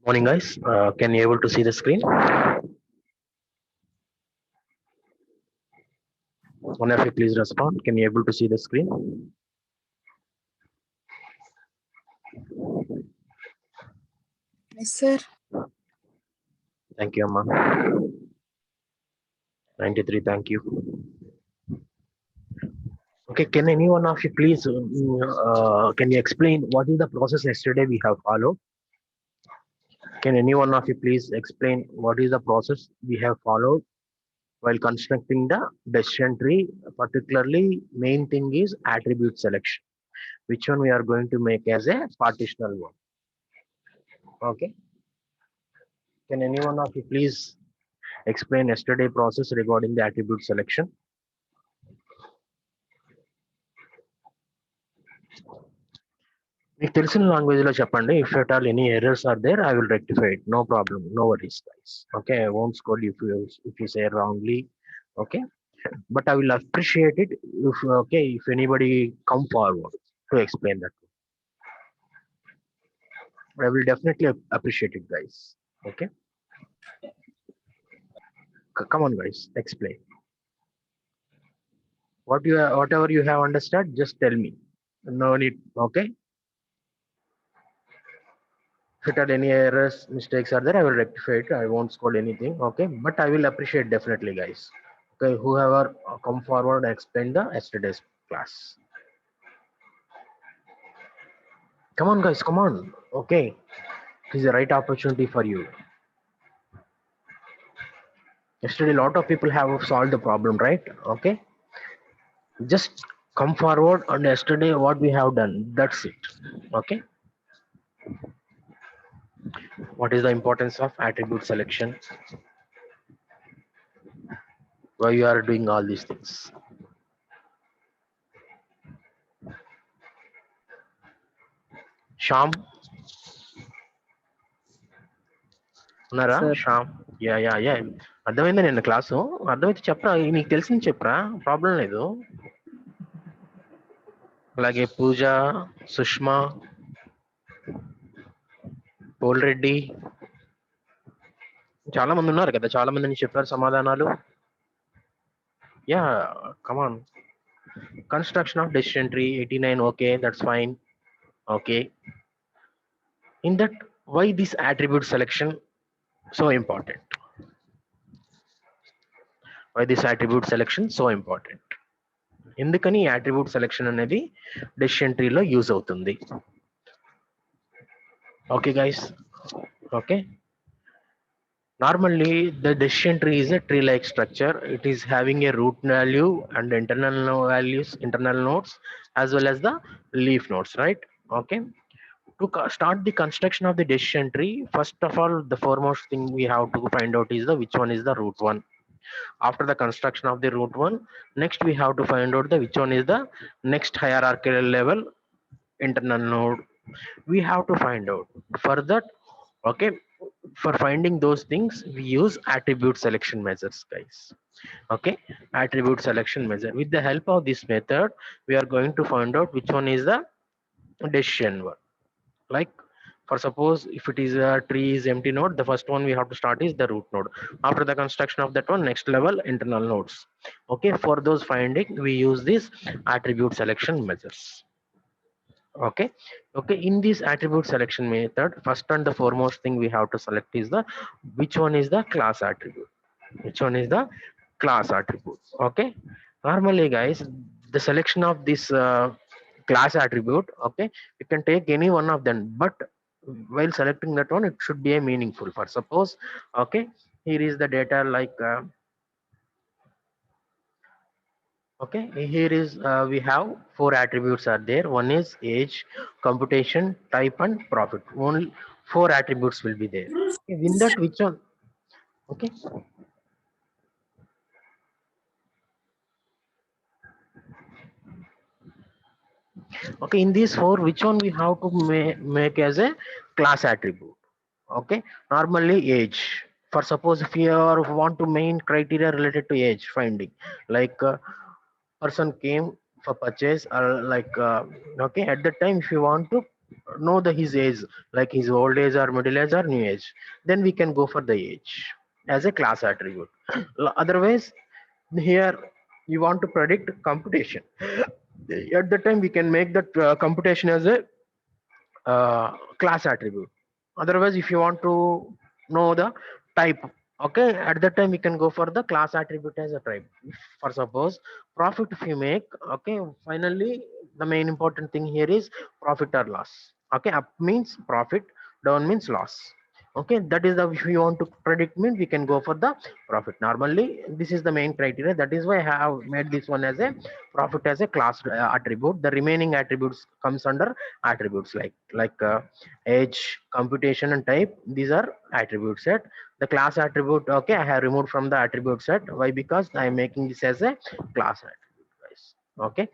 Morning, guys. Can you able to see the screen? One of you please respond. Can you able to see the screen? Yes, sir. Thank you, Amma. 93. Thank you. Okay. Can any one of you please can you explain what is the process yesterday we have followed? Can any one of you please explain what is the process we have followed while constructing the decision tree? Particularly, main thing is attribute selection. Which one we are going to make as a partitional one? Okay. Can any one of you please explain yesterday process regarding the attribute selection? మీకు తెలిసిన language లో చెప్పండి. If at all any errors are there I will rectify it. No problem, no worries guys. Okay, I won't scold if you say wrongly. Okay, but I will appreciate it if okay if anybody come forward to explain that. I will definitely appreciate it, guys. Okay, come on guys, explain whatever you have understood, just tell me. No need. Okay, if there are any errors, mistakes are there, I will rectify it. I won't scold anything. Okay, but I will appreciate definitely, guys. Okay, whoever come forward and explain the yesterday's class. Come on, guys, come on. Okay, it is the right opportunity for you. Yesterday, a lot of people have solved the problem, right? Okay, just come forward and yesterday what we have done. That's it. Okay, what is the importance of attribute selection? Why you are doing all these things? Sham, ఉన్నారా? Sir Shyam, yeah అర్థమైందా? నిన్న class అర్థమైతే చెప్పరా, నీకు తెలిసింది చెప్పరా, problem లేదు. అలాగే పూజ, సుష్మా, పోల్ రెడ్డి, చాలా మంది ఉన్నారు కదా, చాలా మంది చెప్పారు సమాధానాలు. Yeah, come on. Construction of decision tree 89. Okay, that's fine. Okay, in that why this attribute selection so important? Why this attribute selection so important? ఎందుకని ఈ అట్రిబ్యూట్ సెలెక్షన్ అనేది డెసిషన్ ట్రీలో యూజ్ అవుతుంది? Okay guys, okay. Normally, the decision tree is a tree-like structure. It is having a root value and internal values, internal nodes, as well as the leaf nodes, right? Okay. To start the construction of the decision tree, first of all, the foremost thing we have to find out is the which one is the root one. After the construction of the root one, next we have to find out the which one is the next hierarchical level internal node. We have to find out. For that, okay, for finding those things we use attribute selection measures, guys. Okay, attribute selection measure. With the help of this method, we are going to find out which one is the decision one. Like, for suppose if it is a tree is empty node, the first one we have to start is the root node. After the construction of that one, next level internal nodes. Okay, for those finding we use this attribute selection measures. Okay, okay, in this attribute selection method, first and the foremost thing we have to select is the which one is the class attribute, which one is the class attribute. Okay, normally guys, the selection of this class attribute, okay, you can take any one of them, but while selecting that one it should be a meaningful. For suppose, okay, here is the data like okay, here is we have 4 attributes are there. One is age, computation, type, and profit. Only 4 attributes will be there. Okay, in that which one? Okay. Okay, in these 4, which one we have to make as a class attribute? Okay, normally age. For suppose if you want to main criteria related to age finding, like person came for purchase or like okay, at that time if you want to know the his age, like his old age or middle age or new age, then we can go for the age as a class attribute. Otherwise, here you want to predict computation. At the time we can make that computation as a class attribute. Otherwise, if you want to know the type, okay, at that time we can go for the class attribute as a type. For suppose profit, if you make, okay, finally the main important thing here is profit or loss. Okay, up means profit, down means loss. Okay, that is the, if you want to predict means we can go for the profit. Normally this is the main criteria, that is why I have made this one as a profit as a class attribute. The remaining attributes comes under attributes like age, computation and type. These are attribute set. The class attribute, okay, I have removed from the attribute set. Why? Because I am making this as a class attribute, guys. Okay,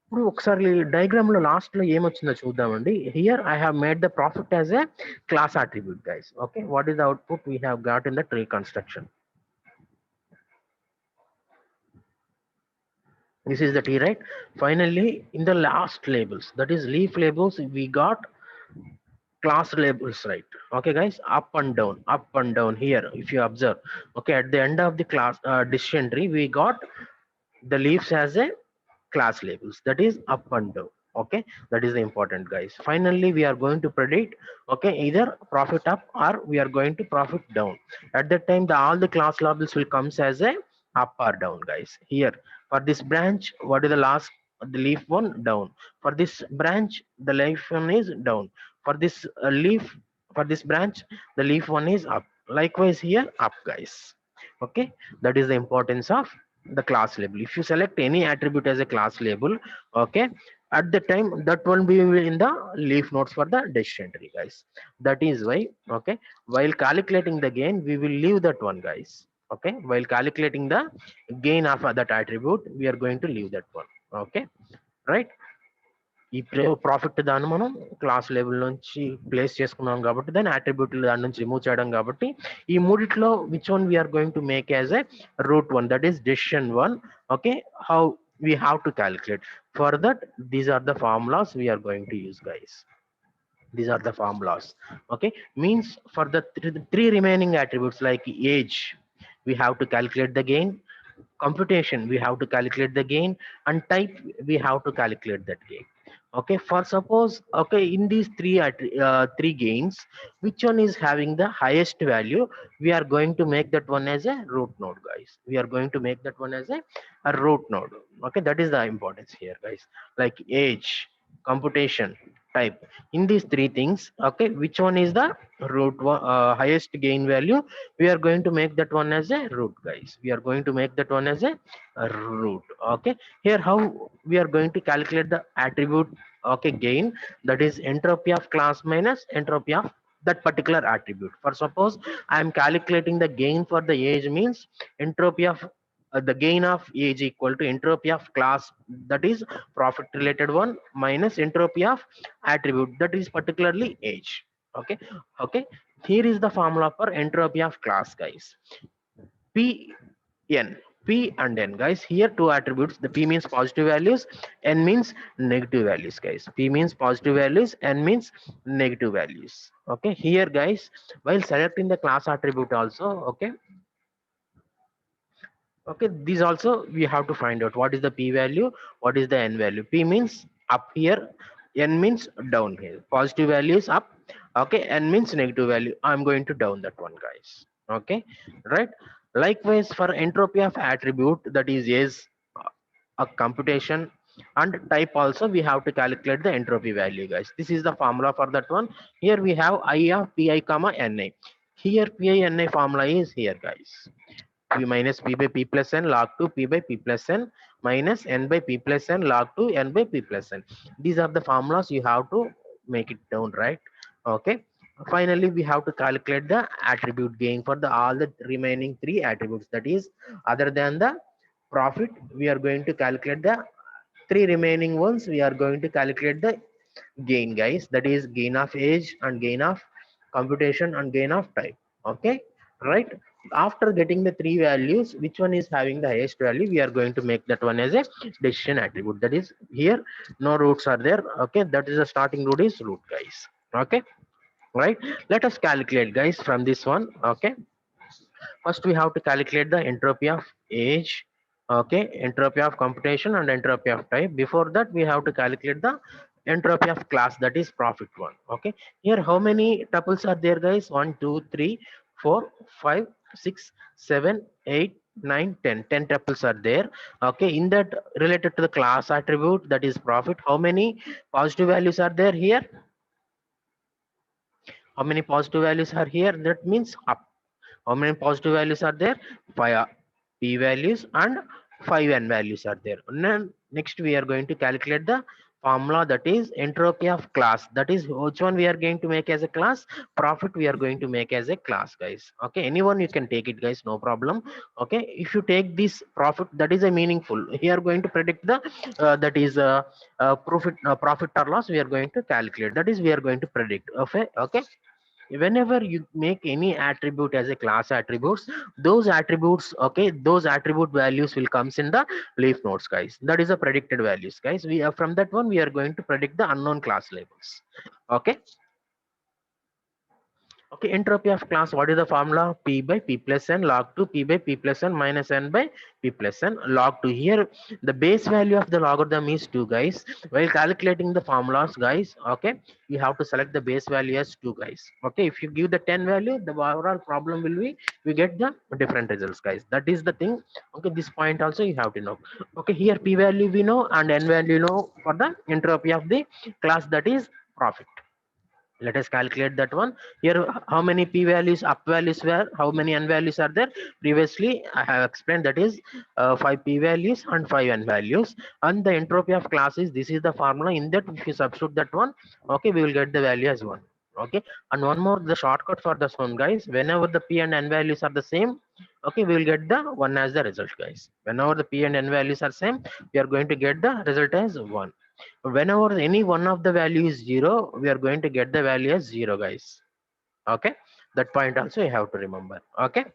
ఇప్పుడు ఒకసారి diagram లో last లో ఏమొచ్చిందో చూద్దామండి. Here I have made the profit as a class attribute, guys. Okay, what is the output we have got in the tree construction? This is the T, right? Finally, in the last labels, that is leaf labels, we got class labels, right? Okay, guys, up and down here, if you observe, okay, at the end of the class decision tree, we got the leaves as a class labels, that is up and down. Okay, that is the important, guys. Finally, we are going to predict, okay, either profit up or we are going to profit down. At that time, all the class labels will comes as a up or down, guys. Here for this branch, what is the last, the leaf one, down. For this branch, the leaf one is down. For this leaf, for this branch, the leaf one is up. Likewise here, up, guys. Okay, that is the importance of the class label. If you select any attribute as a class label, okay, at the time that will be in the leaf nodes for the decision tree, guys. That is why, okay, while calculating the gain, we will leave that one, guys. Okay, while calculating the gain of that attribute, we are going to leave that one. Okay, right? ఈ profit దాన్ని మనం class level నుంచి place చేసుకున్నాం కాబట్టి దాన్ని attribute దాని నుంచి remove చేయడం కాబట్టి ఈ మూడిట్లో which one we're going to make as a root one, that is decision one. Okay, how we have to calculate for that, these are the formulas we are going to use, guys. These are the formulas. Okay, means for the three remaining attributes like age, we have to calculate the gain, computation we have to calculate the gain, and type we have to calculate that gain. Okay, for suppose, okay, in these three gains, which one is having the highest value, we are going to make that one as a root node, guys. We are going to make that one as a root node. Okay, that is the importance here, guys. Like age, computation, type, in these three things, okay, which one is the root one, highest gain value, we are going to make that one as a root, guys. We are going to make that one as a root. Okay, here how we are going to calculate the attribute, okay, gain, that is entropy of class minus entropy of that particular attribute. For suppose I am calculating the gain for the age, means entropy of the gain of age equal to entropy of class, that is profit related one, minus entropy of attribute, that is particularly age. Okay, okay, here is the formula for entropy of class, guys. P n, p and n, guys. Here two attributes, the p means positive values, n means negative values, guys. P means positive values, n means negative values. Okay, here, guys, while selecting the class attribute also, okay, okay, these also we have to find out what is the p value, what is the n value. P means up here, n means down here. Positive value is up, okay, n means negative value, I'm going to down that one, guys. Okay, right? Likewise for entropy of attribute, that is a computation, and type also we have to calculate the entropy value, guys. This is the formula for that one. Here we have I of pi comma ni. Here pi ni formula is here, guys. P minus p by p plus n log 2 p by p plus n minus n by p plus n log 2 n by p plus n. These are the formulas, you have to make it down, right? Okay, finally we have to calculate the attribute gain for the all the remaining three attributes, that is other than the profit, we are going to calculate the three remaining ones, we are going to calculate the gain, guys, that is gain of age and gain of computation and gain of type. Okay, right? After getting the three values, which one is having the highest value, we are going to make that one as a decision attribute. That is here no roots are there. Okay, that is the starting root is root, guys. Okay, right. Let us calculate, guys, from this one. Okay, first we have to calculate the entropy of age. Okay, entropy of computation and entropy of type. Before that, we have to calculate the entropy of class, that is profit one. Okay, here how many tuples are there, guys? 1 2 3 4 5 6 7 8 9 10. 10 tuples are there. Okay, in that, related to the class attribute, that is profit, how many positive values are there here? How many positive values are here? That means up. How many positive values are there? 5 p values and 5 n values are there. And then next we are going to calculate the formula, that is entropy of class. That is which one we are going to make as a class? Profit we are going to make as a class, guys. Okay, anyone you can take it, guys, no problem. Okay, if you take this profit, that is a meaningful. We are going to predict the that is profit or loss. We are going to calculate. That is we are going to predict. Okay, okay. Whenever you make any attribute as a class attributes, those attributes, okay, those attribute values will comes in the leaf nodes, guys. That is the predicted values, guys. We are from that one we are going to predict the unknown class labels. Okay. Okay, entropy of class, what is the formula? P by P plus N log 2 P by P plus N minus N by P plus N log 2. Here, the base value of the logarithm is 2, guys. While calculating the formulas, guys, okay, you have to select the base value as 2, guys. Okay, if you give the 10 value, the overall problem will be, we get the different results, guys. That is the thing. Okay, this point also you have to know. Okay, here P value we know and N value know for the entropy of the class, that is profit. Let us calculate that one. Here how many p values, up values were, how many n values are there? Previously I have explained, that is 5 p values and 5 n values. And the entropy of class is, this is the formula. In that, if you substitute that one, okay, we will get the value as 1. Okay, and one more, the shortcut for this one, guys, whenever the p and n values are the same, okay, we will get the 1 as the result, guys. Whenever the p and n values are same, we are going to get the result as 1. Whenever any one of the value is 0, we are going to get the value as 0, guys. Okay, that point also you have to remember. Okay,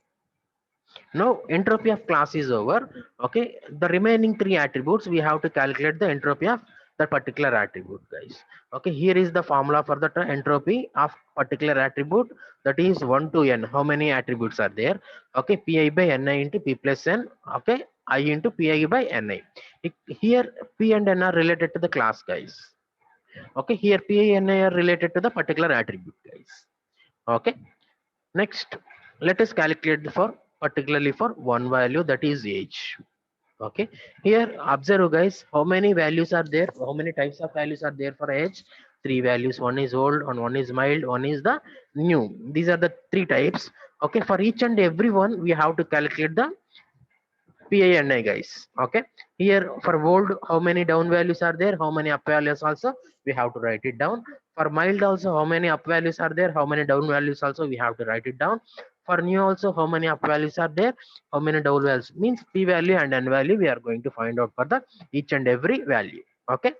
now entropy of class is over. Okay, the remaining three attributes, we have to calculate the entropy of that particular attribute, guys. Okay, here is the formula for the entropy of particular attribute, that is 1 to n. How many attributes are there? Okay, pi by ni into p plus n. Okay, I into pi by ni. Here p and n are related to the class, guys. Okay, here p and ni are related to the particular attribute, guys. Okay, next let us calculate for particularly for one value, that is age. Okay, here observe, guys, how many values are there, how many types of values are there for age? Three values, one is old and one is mild, one is the new. These are the three types. Okay, for each and every one we have to calculate the PINI, guys. Okay, here for old, how many down values are there, how many up values also we have to write it down. For mild also, how many up values are there, how many down values also we have to write it down. For new also, how many up values are there, how many down values. Means p value and n value we are going to find out for the each and every value. Okay,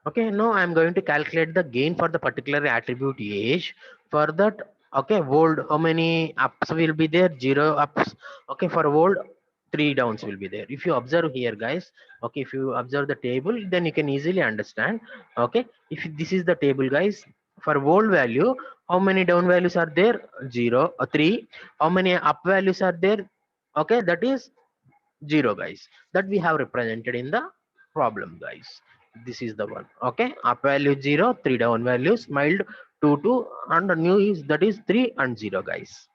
okay, now I'm going to calculate the gain for the particular attribute age. For that, okay, old, how many ups will be there? 0 ups. Okay, for old, 3 downs will be there. If you observe here, guys, okay, if you observe the table, then you can easily understand. Okay, if this is the table, guys, for old value, how many down values are there? 0 or 3. How many up values are there? Okay, that is 0, guys. That we have represented in the problem, guys. This is the one. Okay, up value 0, 3 down values, mild 2 2, and new is, that is 3 and 0, guys.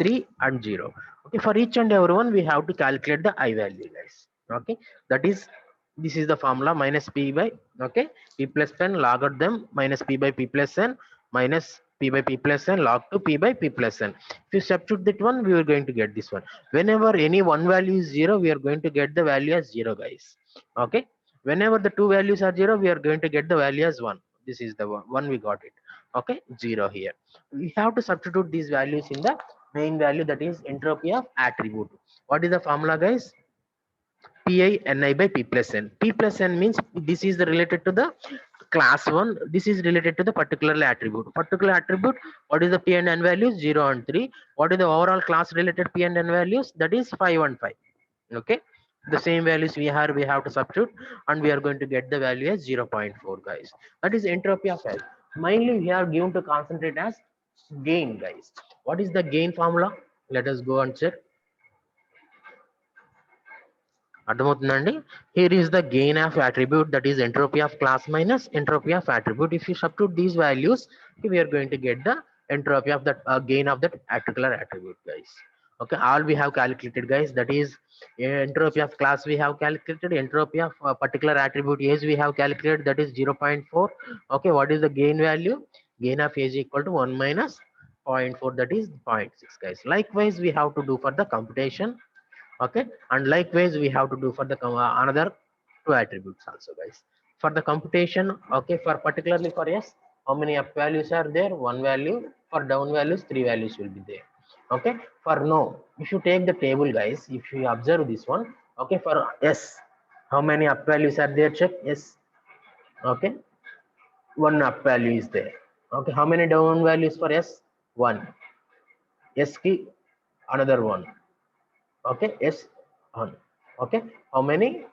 3 and 0. Okay, for each and every one we have to calculate the I value, guys. Okay, that is, this is the formula, minus p by, okay, p plus n logarithm minus p by p plus n minus p by p plus n log to p by p plus n. If you substitute that one, we are going to get this one. Whenever any one value is 0, we are going to get the value as 0, guys. Okay, whenever the two values are 0, we are going to get the value as 1. This is the one we got it. Okay, 0 here. We have to substitute these values in the main value, that is entropy of attribute. What is the formula, guys? Pi ni by p plus n. P plus n means this is the related to the class 1. This is related to the particular attribute. Particular attribute, what is the p and n values? 0 and 3. What is the overall class related p and n values? That is 5 and 5. Okay, the same values we have to substitute, and we are going to get the value as 0.4, guys. That is entropy of health. Mainly we are given to concentrate as gain, guys. What is the gain formula? Let us go and check. అర్థమవుతుందండి? Here is the gain of attribute, that is entropy of class minus entropy of attribute. If you substitute these values, we are going to get the entropy of that gain of that particular attribute, guys. Okay, all we have calculated, guys, that is entropy of class we have calculated, entropy of particular attribute age we have calculated, that is 0.4. Okay, what is the gain value? Gain of age equal to 1 minus 0.4, that is 0.6, guys. Likewise we have to do for the computation. Okay, and likewise we have to do for the another two attributes also, guys. For the computation, okay, for particularly for s, how many up values are there? One value. For down values, three values will be there. Okay, for no, if you take the table, guys, if you observe this one, okay, for s, how many up values are there? Check s. Okay, one up value is there. Okay, how many down values for s? One. S key, another one. Okay, s on. Okay, how many?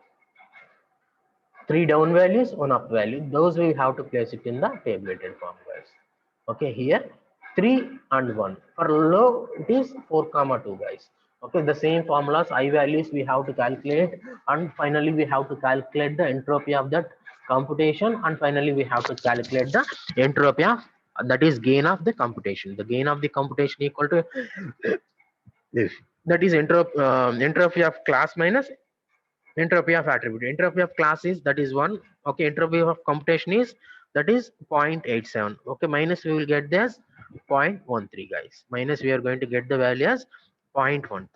Three down values, one up value. Those we have to place it in the tabulated form, guys. Okay, here 3 and 1. For low it is 4 comma 2, guys. Okay, the same formulas, I values we have to calculate, and finally we have to calculate the entropy of that computation, and finally we have to calculate the entropy of that is gain of the computation. The gain of the computation equal to this, that is entropy of class minus entropy of attribute. Entropy of class is, that is 1. Okay, entropy of computation is, that is 0.87. Okay, minus we will get this 0.13, guys. Minus we are going to get the value as 0.13.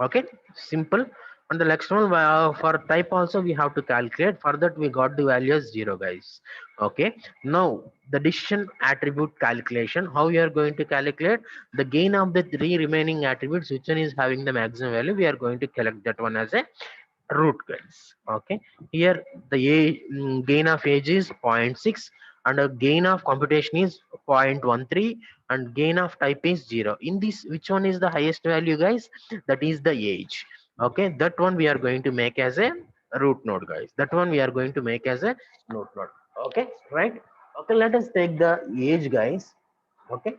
Okay, simple. And the next one, for type also we have to calculate. For that we got the value as 0, guys. Okay, now the decision attribute calculation, how we are going to calculate the gain of the three remaining attributes, which one is having the maximum value, we are going to collect that one as a root, guys. Okay, here the gain of age is 0.6, and a gain of computation is 0.13, and gain of type is 0. In this, which one is the highest value, guys? That is the age. Okay, that one we are going to make as a root node, guys. That one we are going to make as a root node. Okay, right? Okay, let us take the age, guys. Okay,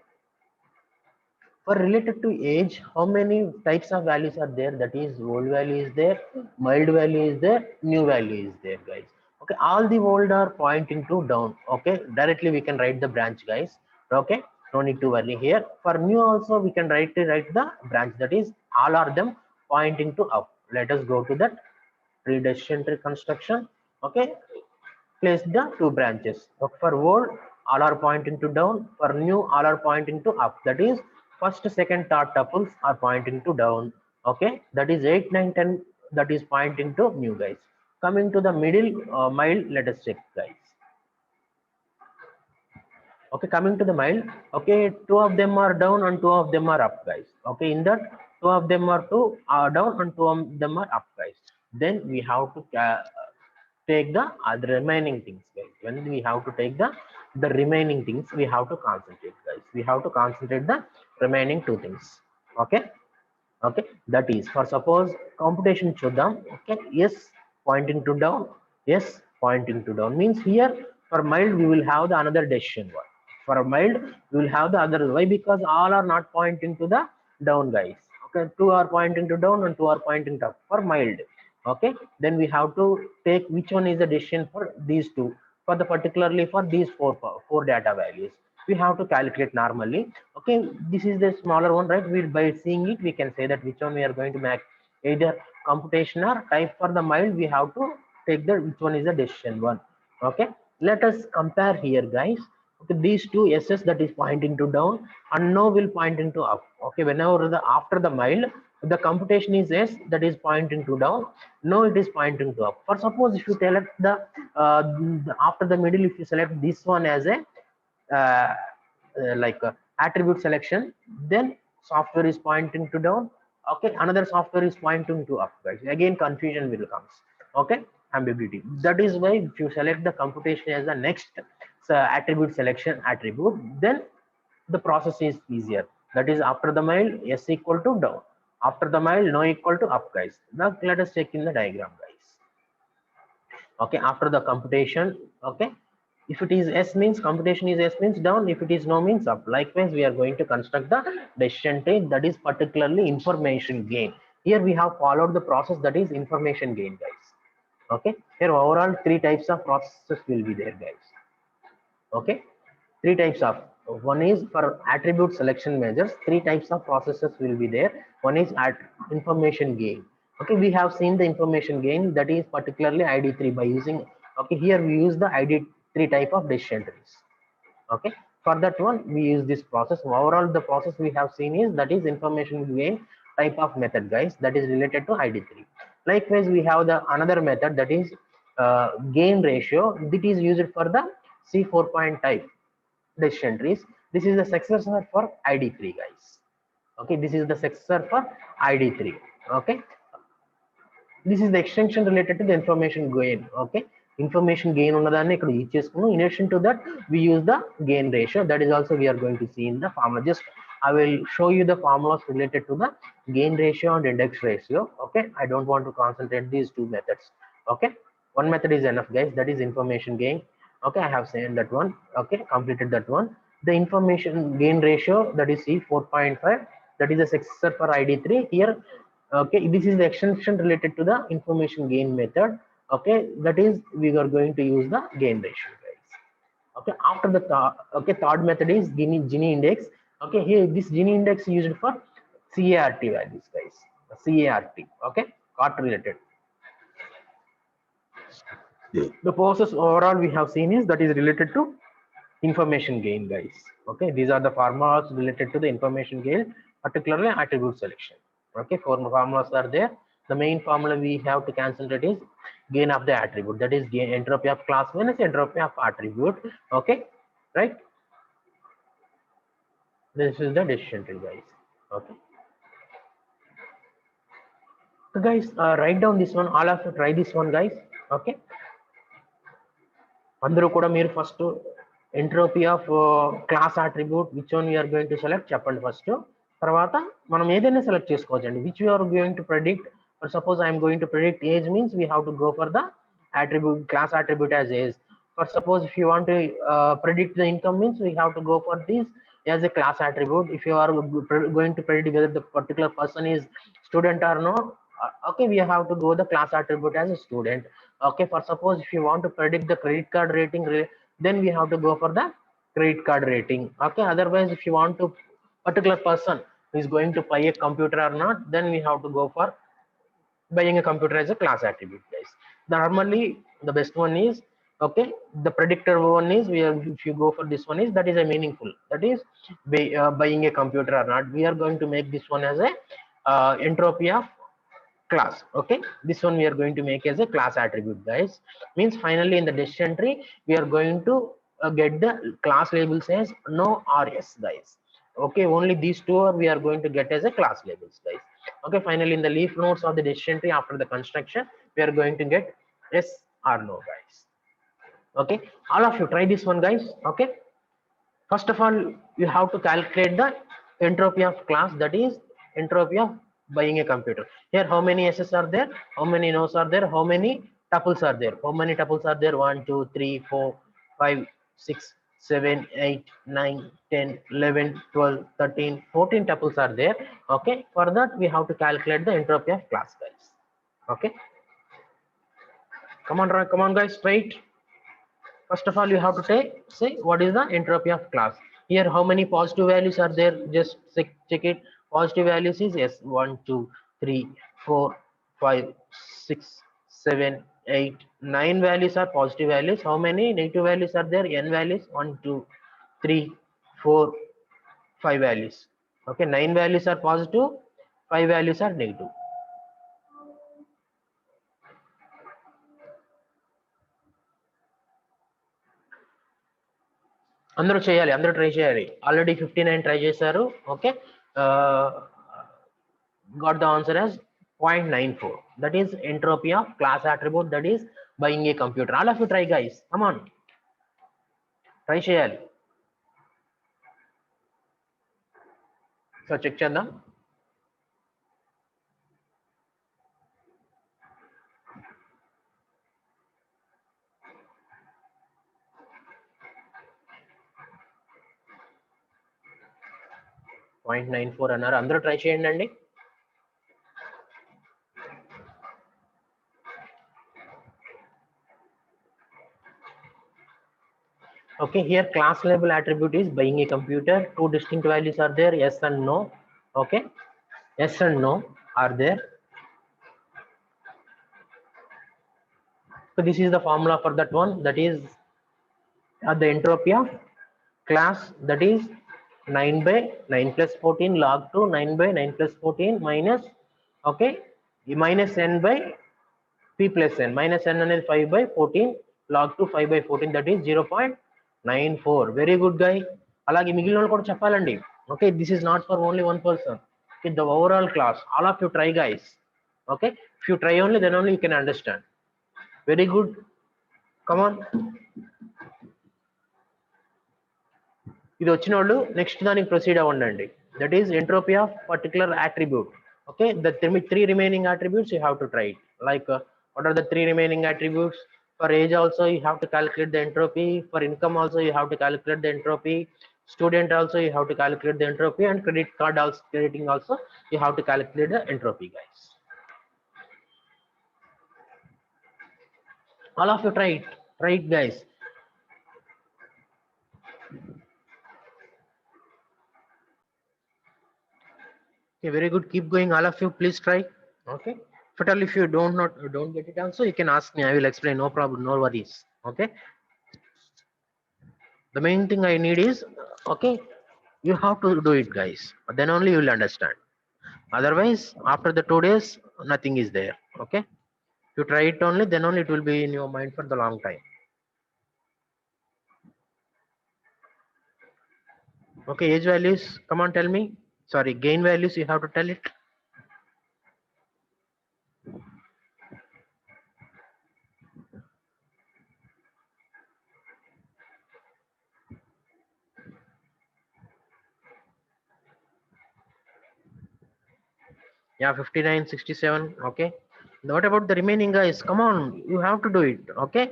for related to age, how many types of values are there? That is, old value is there, mild value is there, new value is there, guys. Okay, all the old are pointing to down. Okay, directly we can write the branch, guys. Okay, no need to worry here. For new also we can write the branch, that is all are them pointing to up. Let us go to that tree decision tree construction. Okay, place the two branches. For old, all are pointing to down. For new, all are pointing to up. That is, first, second, third tuples are pointing to down. Okay, that is 8, 9, 10. That is pointing to new, guys. Coming to the middle, mild, let us check, guys. Okay, coming to the mild. Okay, two of them are down and two of them are up, guys. Okay, in that, two of them are down and two of them are up, guys. Then we have to take the other remaining things, guys. When we have to take the remaining things, we have to concentrate, guys. We have to concentrate the remaining two things. Okay, okay, that is, for suppose computation chuddam. Okay, yes, pointing to down, yes, pointing to down, means here for mild we will have the another decision one. For mild we will have the other. Why? Because all are not pointing to the down, guys. Okay, two are pointing to down and two are pointing to up for mild. Okay, then we have to take which one is the decision for these two, for the particularly for these four data values we have to calculate normally. Okay, this is the smaller one, right? We, by seeing it, we can say that which one we are going to make, either computation or type. For the mild we have to take the which one is the decision one. Okay, let us compare here, guys. Okay, these two s's, that is pointing to down, and no will pointing to up. Okay, whenever the after the mild the computation is s, that is pointing to down, no it is pointing to up. For suppose if you select the after the middle, if you select this one as a like attribute selection, then software is pointing to down. Okay, another software is pointing to up, guys. Again confusion will comes. Okay, ambiguity. That is why if you select the computation as the next attribute selection attribute, then the process is easier. That is, after the mile, yes equal to down, after the mile, no equal to up, guys. Now let us check in the diagram, guys. Okay, after the computation, okay, if it is S means computation is S means down, if it is no means up. Likewise, we are going to construct the decision tree, that is particularly information gain. Here we have followed the process, that is information gain, guys. Okay, here overall 3 types of processes will be there, guys. Okay, 3 types of, one is for attribute selection measures, 3 types of processes will be there. One is at information gain. Okay, we have seen the information gain, that is particularly ID3 by using, okay, here we use the ID3 type of decision trees. Okay, for that one we use this process. Overall the process we have seen is, that is information gain type of method, guys, that is related to ID3. Likewise, we have the another method, that is gain ratio, that is used for the C4 point type decision trees. This is the successor for ID3, guys. Okay, this is the successor for ID3. Okay, this is the extension related to the information gain. Okay, information gain ఉన్నదాన్ని ఇక్కడ use చేసుకున్నాం. In addition to that, we use the gain ratio, that is also we are going to see in the formula. Just I will show you the formulas related to the gain ratio and index ratio. Okay, I don't want to concentrate these 2 methods. Okay, one method is enough, guys, that is information gain. Okay, I have seen that one. Okay, completed that one. The information gain ratio, that is C4.5, that is a successor for ID3 here. Okay, this is the extension related to the information gain method. Okay, that is we are going to use the gain ratio, guys. Okay, after the third method is Gini index. Okay, here this Gini index is used for CART values, guys. CART. Okay, CART related. The process overall we have seen is, that is related to information gain, guys. Okay, these are the formulas related to the information gain, particularly attribute selection. Okay, 4 formulas are there. The main formula we have to concentrate is gain of the attribute, that is gain entropy of class minus entropy of attribute. Okay, right, this is the decision tree, guys. Okay, so guys, write down this one, all of you try this one, guys. Okay, అందరూ కూడా మీరు first entropy of class attribute which one we're going to select చెప్పండి first. తర్వాత మనం ఏదైనా select చేసుకోవచ్చండి, which we're going to predict. For suppose I'm going to predict age means we have to go for the attribute class attribute as age. For suppose if you want to predict the income means we have to go for this as a class attribute. If you are going to predict whether the particular person is student or not, okay, we have to go the class attribute as a student. Okay, for suppose if you want to predict the credit card rating, then we have to go for the credit card rating. Okay, otherwise if you want to particular person is going to buy a computer or not, then we have to go for buying a computer as a class attribute, guys. Normally the best one is, okay, the predictor one is, we are, if you go for this one is, that is a meaningful, that is buying a computer or not. We are going to make this one as a entropy of class. Okay, this one we are going to make as a class attribute, guys. Means finally in the decision tree we are going to get the class labels as no or yes, guys. Okay, only these 2 are we are going to get as a class labels, guys. Okay, finally in the leaf nodes of the decision tree after the construction we are going to get yes or no, guys. Okay, all of you try this one, guys. Okay, first of all you have to calculate the entropy of class, that is entropy of buying a computer. Here how many s's are there, how many no's are there, how many tuples are there, how many tuples are there, 1 2 3 4 5 6 7 8 9 10 11 12 13 14 tuples are there. Okay, for that we have to calculate the entropy of class, guys. Okay, come on guys, straight. First of all you have to say what is the entropy of class. Here how many positive values are there, just check it. Positive values is yes, 1 2 3 4 5 6 7 8 9 values are positive values. How many negative values are there, n values, 1 2 3 4 5 values. Okay, 9 values are positive, 5 values are negative. అందరూ చేయాలి, అందరూ try చేయాలి. Already 59 try చేశారు. Okay, got the answer as 0.94. that is entropy of class attribute, that is buying a computer. All of you try, guys. Come on. Try చేయాలి. So check చేద్దాం. .94 అన్నారు. అందరూ try చేయండి అండి. Okay, here class level attribute is buying a computer. Two distinct values are there, yes and no. Okay, yes and no are there. So this is the formula for that one. That is the entropy of class, that is 9 by 9 plus 14 log 2 9 by 9 plus 14 minus, okay, minus n by p plus n. Minus n అనేది 5 by 14 log 2 5 by 14, that is 0.94. Very good guy. అలాగే మిగిలిన వాళ్ళు కూడా చెప్పాలండి. Okay, this is not for only one person. Okay, the overall class, all of you try, guys. Okay, if you try only, then only you can understand. Very good. Come on. ఇది వచ్చిన వాళ్ళు next దానికి proceed అవ్వండి. That is entropy of particular attribute. Okay, the three remaining attributes you have to try it. Like what are the three remaining attributes? For age also you have to calculate the entropy. For income also you have to calculate the entropy. Student also you have to calculate the entropy, and credit card also, crediting also you have to calculate the entropy, guys. All of you try it, guys. Okay, very good. Keep going, all of you. Please try. Okay. If you don't get it also, you can ask me. I will explain. No problem. No worries. Okay. The main thing I need is, okay, you have to do it, guys. Then only you will understand. Otherwise, after the 2 days, nothing is there. Okay. You try it only, then only it will be in your mind for the long time. Okay, age values. Come on, tell me. Sorry, gain values. You have to tell it. Yeah, 59, 67. Okay. What about the remaining, guys? Come on, you have to do it. Okay.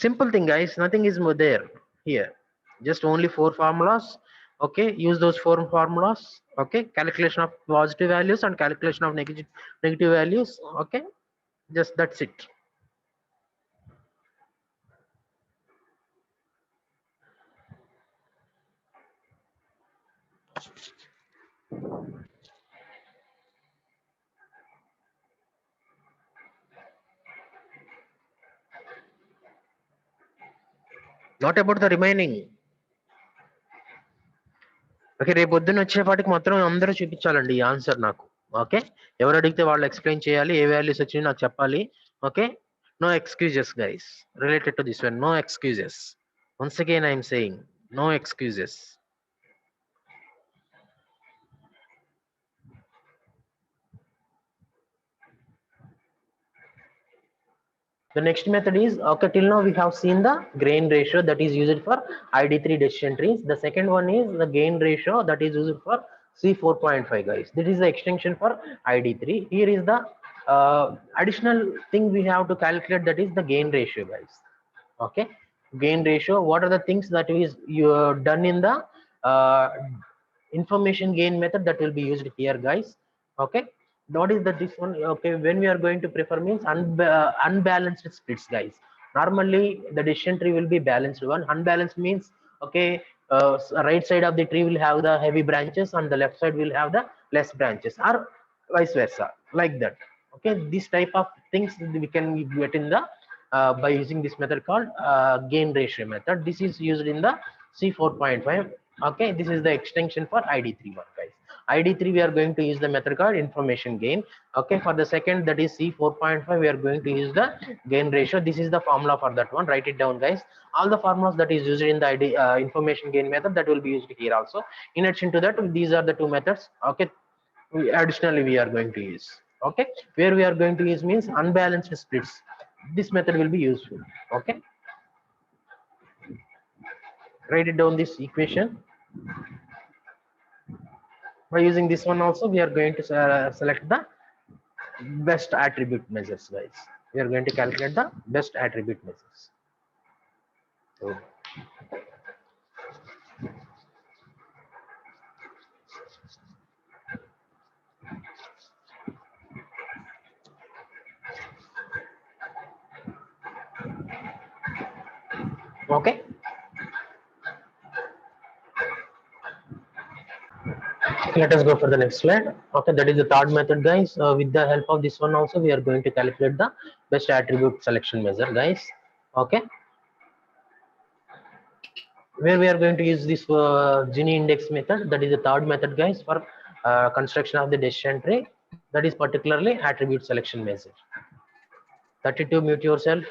Simple thing, guys. Nothing is more there here. Just only 4 formulas. Okay. Use those 4 formulas. Okay. Calculation of positive values and calculation of negative values. Okay. Just that's it. What about the remaining? Okay, రేపు పొద్దున్న వచ్చేపాటికి మొత్తం అందరూ చూపించాలండి ఈ answer నాకు. Okay, ఎవరు అడిగితే వాళ్ళు ఎక్స్ప్లెయిన్ చేయాలి, ఏ వాల్యూస్ వచ్చినాయి నాకు చెప్పాలి. Okay, no excuses guys related to this one. No excuses. Once again I'm saying no excuses. The next method is, okay, till now we have seen the gain ratio that is used for ID3 decision trees. The second one is the gain ratio that is used for C4.5, guys. This is the extension for ID3. Here is the additional thing we have to calculate, that is the gain ratio, guys. Okay, gain ratio. What are the things that is you done in the information gain method that will be used here, guys? Okay, what is this one? Okay, when we are going to prefer means unbalanced splits, guys. Normally the decision tree will be balanced one. Unbalanced means, okay, right side of the tree will have the heavy branches and the left side will have the less branches, or vice versa, like that. Okay, this type of things we can get in the by using this method called gain ratio method. This is used in the C4.5. Okay, this is the extension for ID3 one, guys. ID3 we are going to use the method called information gain. Okay, for the second, that is C4.5, we are going to use the gain ratio. This is the formula for that one. Write it down, guys. All the formulas that is used in the information gain method, that will be used here also. In addition to that, these are the 2 methods. Okay, additionally we are going to use. Okay, where we are going to use means unbalanced splits. this method will be useful. Okay, write it down this equation. By using this one also, we are going to select the best attribute measures, guys. We are going to calculate the best attribute measures. So, okay, let us go for the next slide. Okay, that is the third method, guys. With the help of this one also, we are going to calculate the best attribute selection measure, guys. Okay, where we are going to use this Gini index method. That is the third method, guys, for construction of the decision tree. That is particularly attribute selection measure. 32, mute yourself.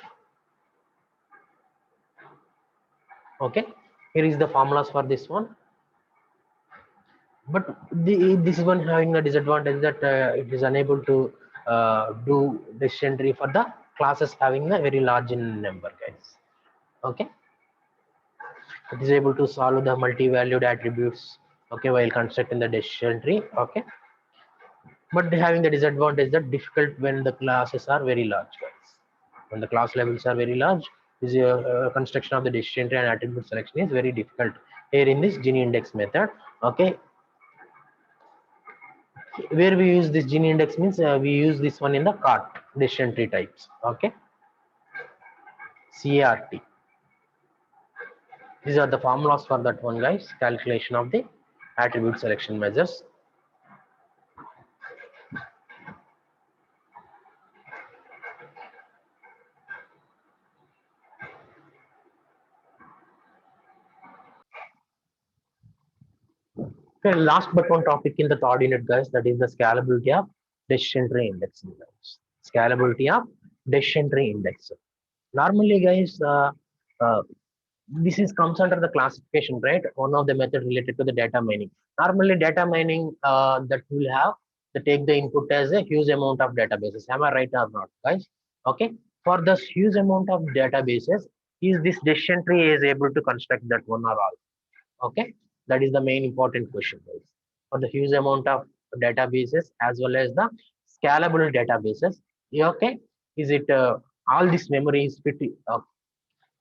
Okay, here is the formulas for this one. But this one having the disadvantage that it is unable to do decision tree for the classes having a very large in number, guys. Okay, it is able to solve the multi-valued attributes, okay, while constructing the decision tree. Okay, but having the disadvantage that difficult when the classes are very large, guys. When the class levels are very large, this construction of the decision tree and attribute selection is very difficult here in this Gini index method. Okay, where we use this Gini index means we use this one in the cart decision tree types. Okay, CART. These are the formulas for that one, guys. Calculation of the attribute selection measures. Okay, last but one topic in the third unit, guys, that is the scalability of decision tree indexing, guys. Scalability of decision tree index. Normally, guys, this is comes under the classification, right? One of the method related to the data mining. Normally, data mining that will have to take the input as a huge amount of databases. Am I right or not, guys? Okay. For this huge amount of databases, is this decision tree is able to construct that one or all? Okay, that is the main important question, guys. For the huge amount of databases as well as the scalable databases, yeah, okay, is it all this memory is fit?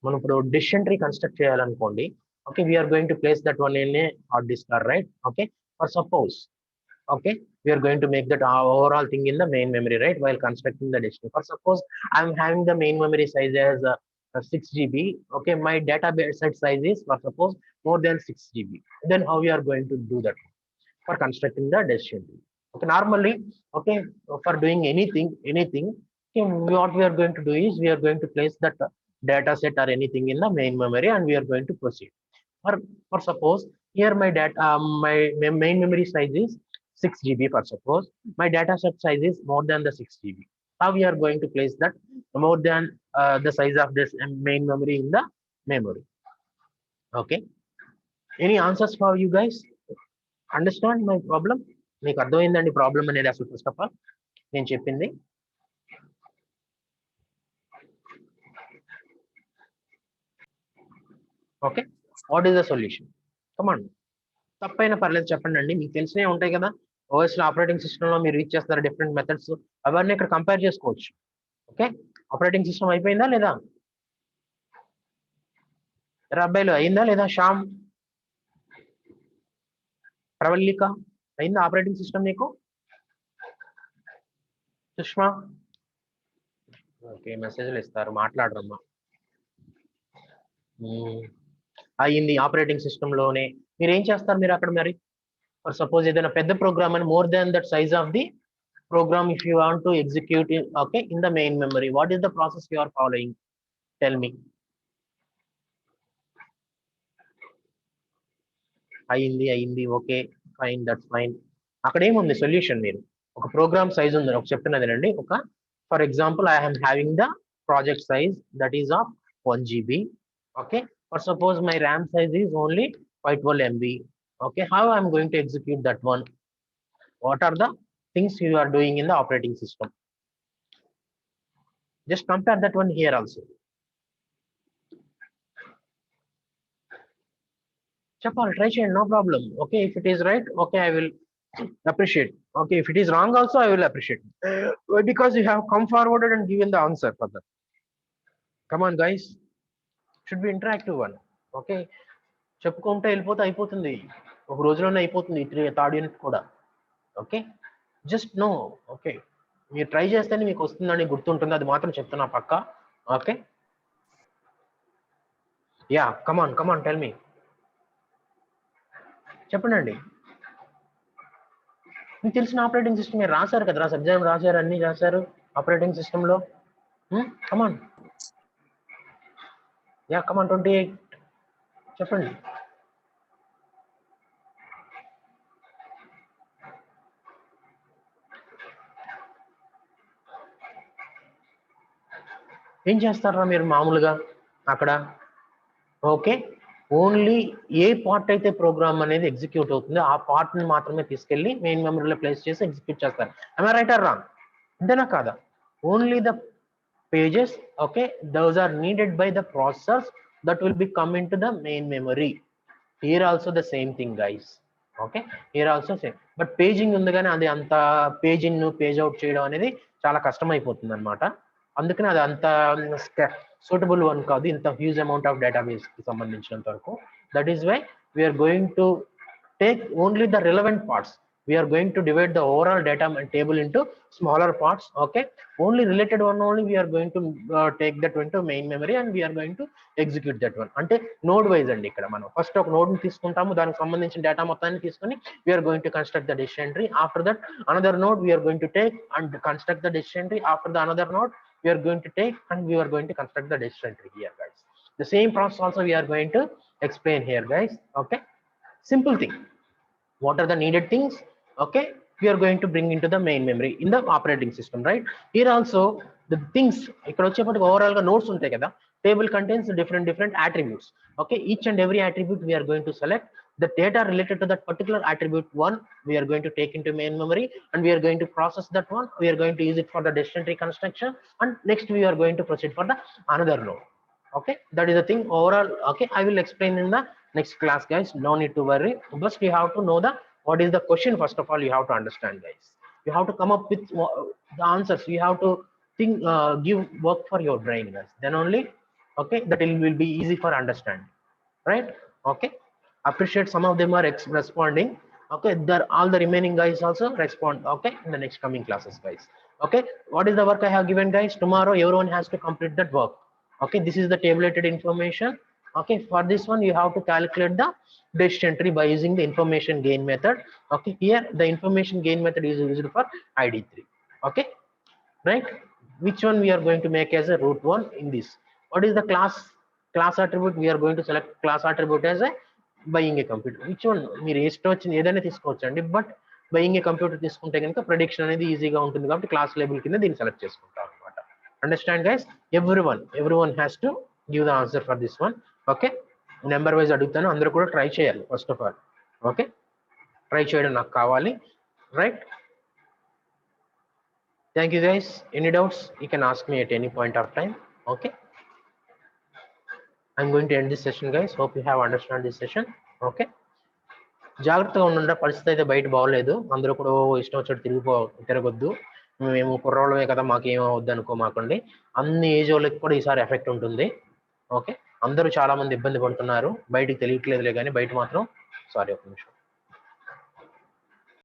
మనం ఇప్పుడు decision tree construct చేయాలనుకోండి. Okay, we are going to place that one in a hard disk, right? Okay, for suppose, okay, we are going to make that overall thing in the main memory, right, while constructing the decision. For suppose I'm having the main memory size as 6 GB. Okay, my database set size is, for suppose, more than 6 GB. Then how we are going to do that for constructing the decision tree? Okay, normally, okay, for doing anything, okay, what we are going to do is we are going to place that data set or anything in the main memory and we are going to proceed. For suppose here my data, my main memory size is 6 GB. For suppose my data set size is more than the 6 GB. How we are going to place that more than the size of this main memory in the memory? Okay, any answers for you guys? Understand my problem? మీకు అర్థమైందండి problem అనేది అసలు first of all నేను చెప్పింది? Okay, what is the solution? Command, తప్పైనా పర్లేదు చెప్పండి అండి. మీకు తెలిసినవి ఉంటాయి కదా, ఓఎస్ లో ఆపరేటింగ్ సిస్టమ్ లో మీరు యూజ్ చేస్తారు డిఫరెంట్ మెథడ్స్, అవన్నీ ఇక్కడ కంపేర్ చేసుకోవచ్చు. ఓకే, ఆపరేటింగ్ సిస్టమ్ అయిపోయిందా లేదా? అబ్బాయిలు అయిందా లేదా? శ్యామ్, ప్రవల్లిక, అయిందా ఆపరేటింగ్ సిస్టమ్ నీకు? సుష్మా, ఓకే, మెసేజ్లు ఇస్తారు, మాట్లాడరమ్మా. అయ్యింది ఆపరేటింగ్ సిస్టమ్ లోనే. మీరు ఏం చేస్తారు మీరు అక్కడ మరి? ఫర్ సపోజ్ ఏదైనా పెద్ద ప్రోగ్రామ్ అని more than that size of the program, if you want to execute it, okay, in the main memory, what is the process you are following? Tell me. అయింది, ఓకే, ఫైన్, దట్స్ ఫైన్. అక్కడ ఏముంది solution? మీరు ఒక programme size ఉంది, ఒక చెప్తున్నదేనండి. ఒక for example I am having the project size that is of 1 GB. Okay, for suppose my RAM size is only 512 MB. Okay, how I'm going to execute that one? What are the things you are doing in the operating system? Just compare that one here also. Chapal, try change, no problem. Okay, if it is right, okay, I will appreciate. Okay, if it is wrong also, I will appreciate. Because you have come forwarded and given the answer for that. Come on, guys. Should be interactive one. Okay. చెప్పుకుంటే వెళ్ళిపోతే అయిపోతుంది, ఒక రోజులోనే అయిపోతుంది third unit కూడా. Okay, just know. Okay, మీరు try చేస్తేనే మీకు వస్తుందని గుర్తుంటుంది, అది మాత్రం చెప్తున్నా పక్క. Okay, yeah, come on tell me. చెప్పండి. మీకు తెలిసిన ఆపరేటింగ్ సిస్టమ్ మీరు రాశారు కదా, ఎగ్జామ్ రాశారు, అన్ని రాశారు ఆపరేటింగ్ సిస్టంలో. కమాన్, యా కమాన్, 28 చెప్పండి. ఏం చేస్తారా మీరు మామూలుగా అక్కడ? ఓకే, ఓన్లీ ఏ పార్ట్ అయితే ప్రోగ్రామ్ అనేది ఎగ్జిక్యూట్ అవుతుందో ఆ పార్ట్ ని మాత్రమే తీసుకెళ్లి మెయిన్ మెమరీలో ప్లేస్ చేసి ఎగ్జిక్యూట్ చేస్తారు. am I right or wrong? అంతేనా కాదా? Only the pages, okay, those are needed by the processors that will be come into the main memory. Here also the same thing, guys. Okay, here also same. But paging ఉంది కానీ అది అంత page in page out చేయడం అనేది చాలా కష్టం అయిపోతుంది అనమాట. అందుకని అది అంత సూటబుల్ వన్ కాదు ఇంత హ్యూజ్ అమౌంట్ ఆఫ్ డేటాబేస్ కి సంబంధించినంత వరకు. That is why we're going to take only the relevant parts. We are going to divide the overall data table into smaller parts. Okay, only related one only we are going to take that one to main memory and we are going to execute that one. అంటే node wise అండి. ఇక్కడ మనం first ఒక node ని తీసుకుంటాము, దానికి సంబంధించిన data మొత్తాన్ని తీసుకొని we are going to construct the decision tree. After that another node we are going to take and construct the decision tree. After the another node we are going to take and we are going to construct the decision tree here, guys. The same process also we are going to explain here, guys. Okay, simple thing. What are the needed things? Okay, we are going to bring into the main memory in the operating system, right? Here also the things ikkada vachepattu overall ga nodes untayi kada, table contains different attributes. Okay, each and every attribute we are going to select the data related to that particular attribute one we are going to take into main memory and we are going to process that one. We are going to use it for the decision tree construction and next we are going to proceed for the another node. Okay, that is the thing overall. Okay, I will explain in the next class, guys. No need to worry. First you have to know the what is the question. First of all you have to understand, guys. You have to come up with the answers. You have to think, give work for your brain, guys. Then only, okay, that will be easy for understanding, right? Okay, appreciate some of them are responding. Okay, there all the remaining guys also respond. Okay, in the next coming classes, guys. Okay, what is the work I have given, guys? Tomorrow everyone has to complete that work. Okay, this is the tabulated information. Okay, for this one you have to calculate the decision tree by using the information gain method. Okay, here the information gain method is used for ID3. Okay, right? Which one we are going to make as a root one in this? What is the class attribute? We are going to select class attribute as a buying a computer. Which one మీరు ఇష్టం వచ్చింది ఏదైనా తీసుకోవచ్చండి, but buying A computer తీసుకుంటే కనుక prediction అనేది ఈజీగా ఉంటుంది కాబట్టి క్లాస్ లేబుల్ కింద దీన్ని సెలెక్ట్ చేసుకుంటాం అనమాట. Understand, guys? Everyone has to give the answer for this one. Okay, number wise అడుగుతాను, అందరూ కూడా ట్రై చేయాలి first of all. Okay, try చేయడం నాకు కావాలి, right? Thank you, guys. Any doubts you can ask me at any point of time. Okay, I'm going to end this session, guys. Hope you have understand this session. Okay, జాగ్రత్తగా ఉండండి. పరిస్థితి అయితే బయట బాగోలేదు, అందరూ కూడా ఇష్టం వచ్చినట్టు తిరగొద్దు. మేము కుర్రోళ్ళమే కదా మాకేమవుద్ది అనుకోమాకండి. అన్ని ఏజ్ వాళ్ళకి కూడా ఈసారి ఎఫెక్ట్ ఉంటుంది. ఓకే, అందరూ చాలా మంది ఇబ్బంది పడుతున్నారు, బయటికి తెలియట్లేదులే కానీ బయట మాత్రం సారీ ఒక నిమిషం.